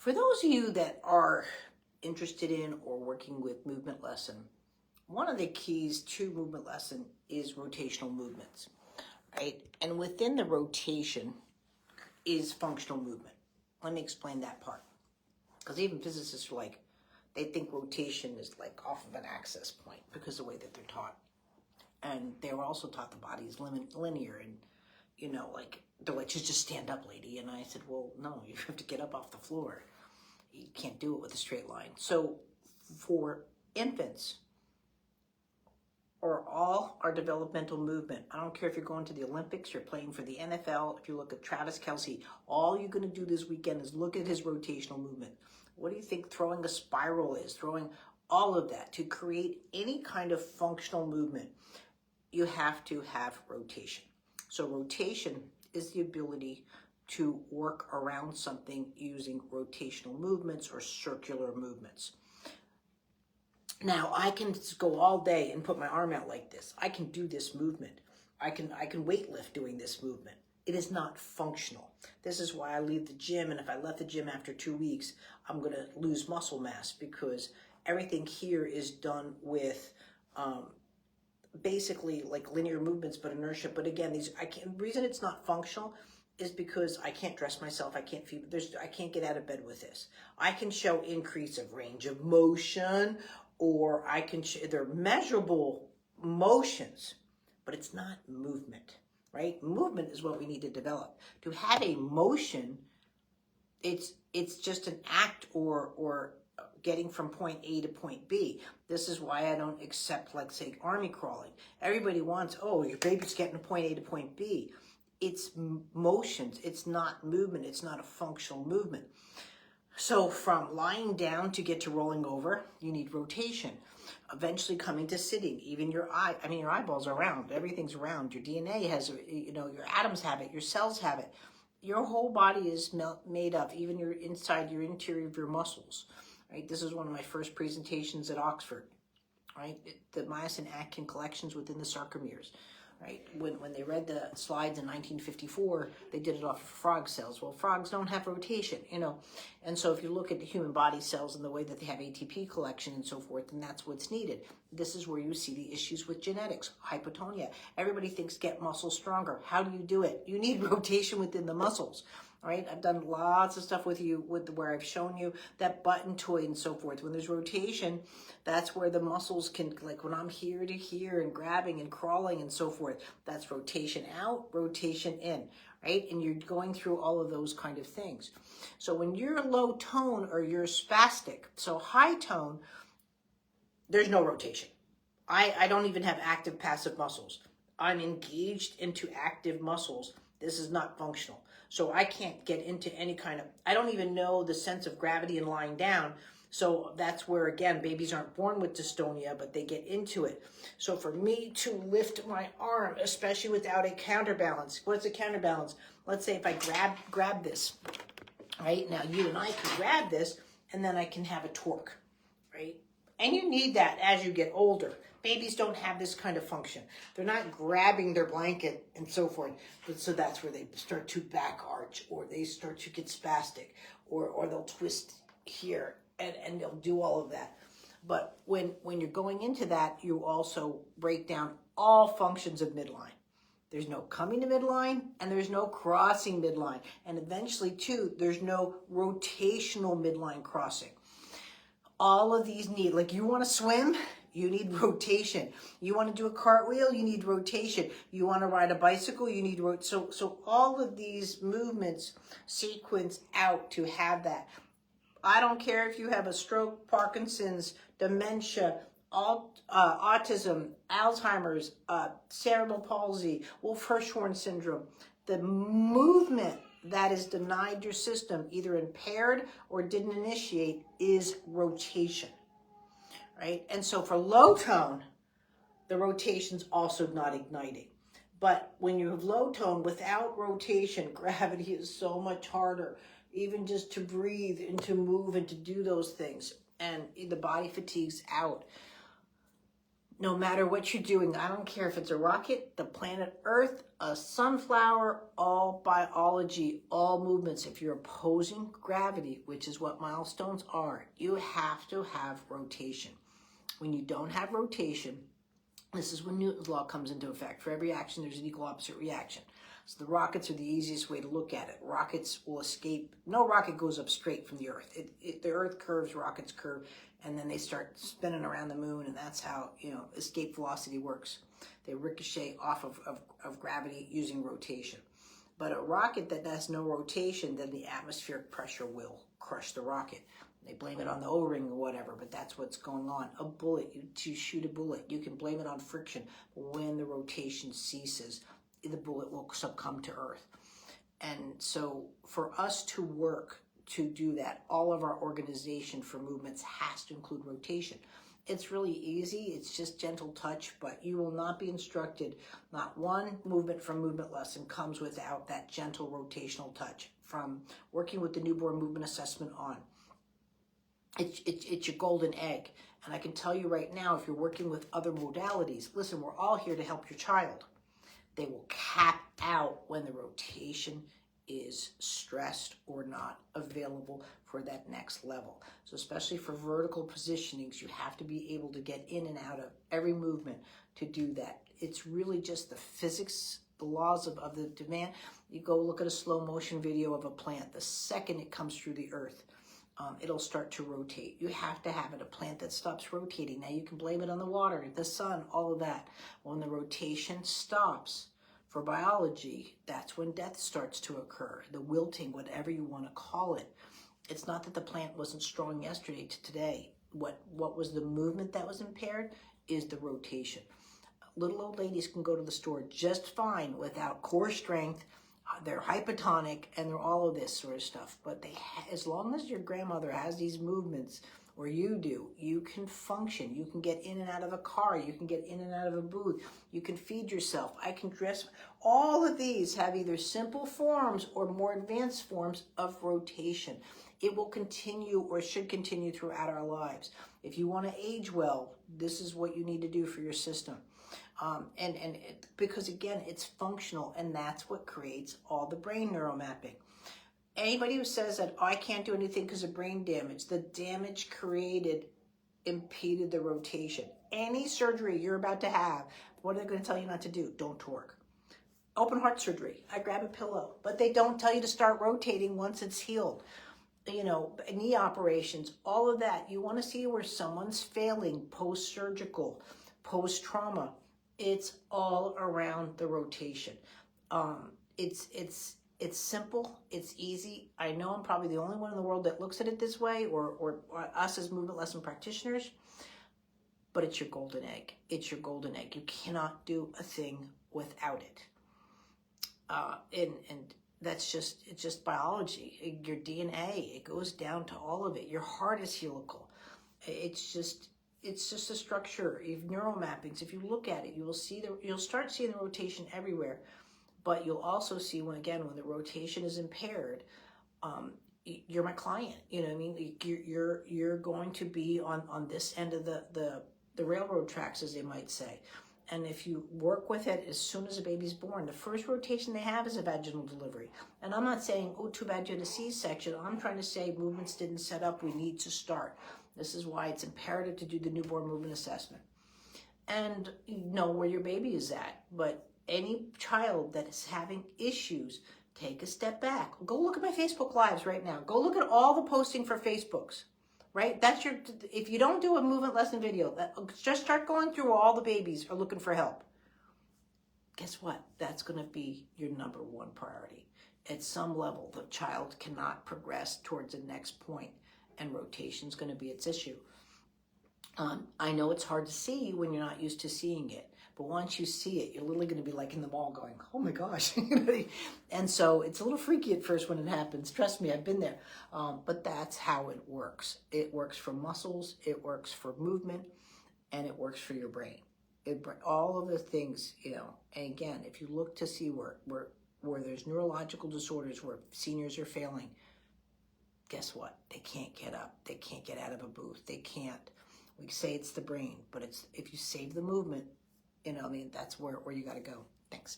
For those of you that are interested in or working with movement lesson, one of the keys to movement lesson is rotational movements, right? And within the rotation is functional movement. Let me explain that part. Because even physicists are like, they think rotation is like off of an access point because of the way that they're taught. And they were also taught the body is linear, and you know, like they're like, just stand up, lady. And I said, well, no, you have to get up off the floor. You can't do it with a straight line. So for infants, or all our developmental movement, I don't care if you're going to the Olympics, you're playing for the NFL, if you look at Travis Kelce, all you're going to do this weekend is look at his rotational movement. What do you think throwing a spiral is? Throwing all of that. To create any kind of functional movement, you have to have rotation. So rotation is the ability to work around something using rotational movements or circular movements. Now, I can go all day and put my arm out like this. I can do this movement. I can weightlift doing this movement. It is not functional. This is why I leave the gym, and if I left the gym after 2 weeks, I'm going to lose muscle mass, because everything here is done with basically like linear movements, but inertia. But again, the reason it's not functional is because I can't dress myself. I can't feed. I can't get out of bed with this. I can show increase of range of motion, or I can. They're measurable motions, but it's not movement, right? Movement is what we need to develop. To have a motion, it's just an act or getting from point A to point B. This is why I don't accept, like, say, army crawling. Everybody wants, oh, your baby's getting to point A to point B. It's motions. It's not movement. It's not a functional movement. So from lying down to get to rolling over, you need rotation. Eventually coming to sitting, even your eyeballs are round. Everything's round. Your DNA has, your atoms have it. Your cells have it. Your whole body is made of, even your interior of your muscles. Right? This is one of my first presentations at Oxford, right? The myosin-actin collections within the sarcomeres, right? When they read the slides in 1954, they did it off of frog cells. Well, frogs don't have rotation, and so if you look at the human body cells and the way that they have ATP collection and so forth, then that's what's needed. This is where you see the issues with genetics, hypotonia. Everybody thinks get muscles stronger. How do you do it? You need rotation within the muscles. Right? I've done lots of stuff with you where I've shown you that button toy and so forth. When there's rotation, that's where the muscles can, like when I'm here to here and grabbing and crawling and so forth, that's rotation out, rotation in, right? And you're going through all of those kind of things. So when you're low tone or you're spastic, so high tone, there's no rotation. I don't even have active passive muscles. I'm engaged into active muscles. This is not functional. So I can't get into any kind of, I don't even know the sense of gravity in lying down. So that's where, again, babies aren't born with dystonia, but they get into it. So for me to lift my arm, especially without a counterbalance, what's a counterbalance? Let's say if I grab this, right? Now you and I can grab this, and then I can have a torque, right? And you need that as you get older. Babies don't have this kind of function. They're not grabbing their blanket and so forth. But so that's where they start to back arch, or they start to get spastic, or they'll twist here, and they'll do all of that. But when you're going into that, you also break down all functions of midline. There's no coming to midline, and there's no crossing midline. And eventually, too, there's no rotational midline crossing. All of these need, like you want to swim, you need rotation. You want to do a cartwheel, you need rotation. You want to ride a bicycle, you need rotation. So all of these movements sequence out to have that. I don't care if you have a stroke, Parkinson's, dementia, autism, Alzheimer's, cerebral palsy, Wolf-Hirschhorn syndrome. The movement that is denied your system, either impaired or didn't initiate, is rotation, right? And so for low tone, the rotation's also not igniting. But when you have low tone without rotation, gravity is so much harder, even just to breathe and to move and to do those things. And the body fatigues out. No matter what you're doing, I don't care if it's a rocket, the planet Earth, a sunflower, all biology, all movements. If you're opposing gravity, which is what milestones are, you have to have rotation. When you don't have rotation, this is when Newton's law comes into effect. For every action, there's an equal opposite reaction. So the rockets are the easiest way to look at it. Rockets will escape. No rocket goes up straight from the Earth. The Earth curves, rockets curve, and then they start spinning around the moon, and that's how, escape velocity works. They ricochet off of gravity using rotation. But a rocket that has no rotation, then the atmospheric pressure will crush the rocket. They blame it on the O-ring or whatever, but that's what's going on. A bullet, you shoot a bullet, you can blame it on friction. When the rotation ceases, the bullet will succumb to Earth. And so for us to work to do that, all of our organization for movements has to include rotation. It's really easy. It's just gentle touch, but you will not be instructed. Not one movement from movement lesson comes without that gentle rotational touch from working with the newborn movement assessment on. It's your golden egg. And I can tell you right now, if you're working with other modalities, listen, we're all here to help your child. They will cap out when the rotation is stressed or not available for that next level. So especially for vertical positionings, you have to be able to get in and out of every movement to do that. It's really just the physics, the laws of the demand. You go look at a slow motion video of a plant. The second it comes through the earth, it'll start to rotate. You have to have it. A plant that stops rotating. Now you can blame it on the water, the sun, all of that. When the rotation stops for biology, that's when death starts to occur. The wilting, whatever you want to call it. It's not that the plant wasn't strong yesterday to today. What was the movement that was impaired is the rotation. Little old ladies can go to the store just fine without core strength. They're hypotonic and they're all of this sort of stuff. But as long as your grandmother has these movements, or you do, you can function. You can get in and out of a car. You can get in and out of a booth. You can feed yourself. I can dress. All of these have either simple forms or more advanced forms of rotation. It will continue or should continue throughout our lives. If you want to age well, this is what you need to do for your system. Because again, it's functional, and that's what creates all the brain neuromapping. Anybody who says that, I can't do anything because of brain damage, the damage created impeded the rotation. Any surgery you're about to have, what are they going to tell you not to do? Don't torque. Open heart surgery, I grab a pillow, but they don't tell you to start rotating once it's healed. Knee operations, all of that. You want to see where someone's failing post-surgical, post-trauma. It's all around the rotation. It's simple, it's easy. I know I'm probably the only one in the world that looks at it this way, or us as movement lesson practitioners, but it's your golden egg. It's your golden egg. You cannot do a thing without it. And it's just biology. Your DNA, it goes down to all of it. Your heart is helical. It's just a structure of neural mappings. If you look at it, you'll start seeing the rotation everywhere. But you'll also see when the rotation is impaired, you're my client. You know what I mean? You're going to be on this end of the railroad tracks, as they might say. And if you work with it as soon as a baby's born, the first rotation they have is a vaginal delivery. And I'm not saying, oh, too bad you had a C-section. I'm trying to say movements didn't set up. We need to start. This is why it's imperative to do the newborn movement assessment. And know where your baby is at. But any child that is having issues, take a step back. Go look at my Facebook Lives right now. Go look at all the posting for Facebooks, right? If you don't do a movement lesson video, just start going through all the babies are looking for help. Guess what? That's going to be your number one priority. At some level, the child cannot progress towards the next point, and rotation is going to be its issue. I know it's hard to see when you're not used to seeing it. But once you see it, you're literally going to be like in the mall going, oh my gosh. And so it's a little freaky at first when it happens. Trust me, I've been there. But that's how it works. It works for muscles, it works for movement, and it works for your brain. All of the things, and again, if you look to see where there's neurological disorders, where seniors are failing, guess what? They can't get up. They can't get out of a booth. They can't We say it's the brain, but it's if you save the movement, you know, I mean, that's where you got to go. Thanks.